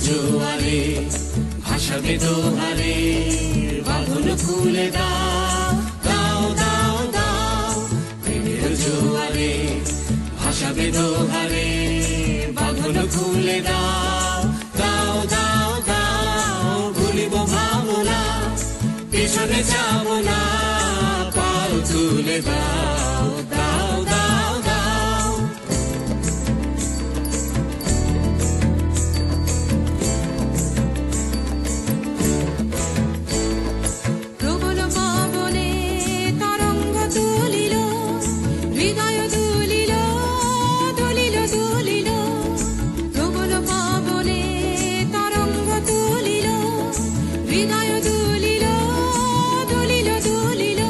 জোয়ারে ভাসাবে দোহারে, বাঁধন খুলে দাও দাও দাও দাও। প্রেমের জোয়ারে ভাসাবে দোহারে, বাঁধন খুলে দাও দাও দাও দাও। ভুলিব ভাবনা, পেছনে যাব না, পাল তুলে দাও দাও দাও দাও। প্রবল পবনে তরঙ্গ তুলিল, হৃদয় দুলিল দুলিল দুলিল। প্রবল পবনে তরঙ্গ তুলিল, হৃদয় দুলিল দুলিল দুলিল।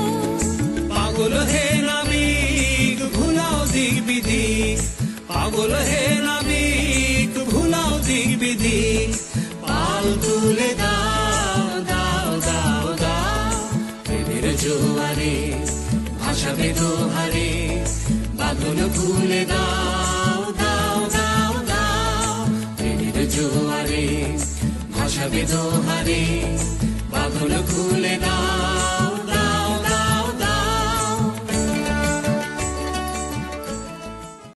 পাগল হে নাবিক ভুলাও দিক বিদিক, পাগল হে নাবিক ভুলাও দিক বিদিক। পাল তুলে দাও দাও দাও দাও। প্রেমের জোয়ারে ভাসাবে দোহারে, বাঁধন খুলে দাও দাও দাও দাও। প্রেমের জোয়ারে ভাসাবে দোহারে, বাঁধন খুলে দাও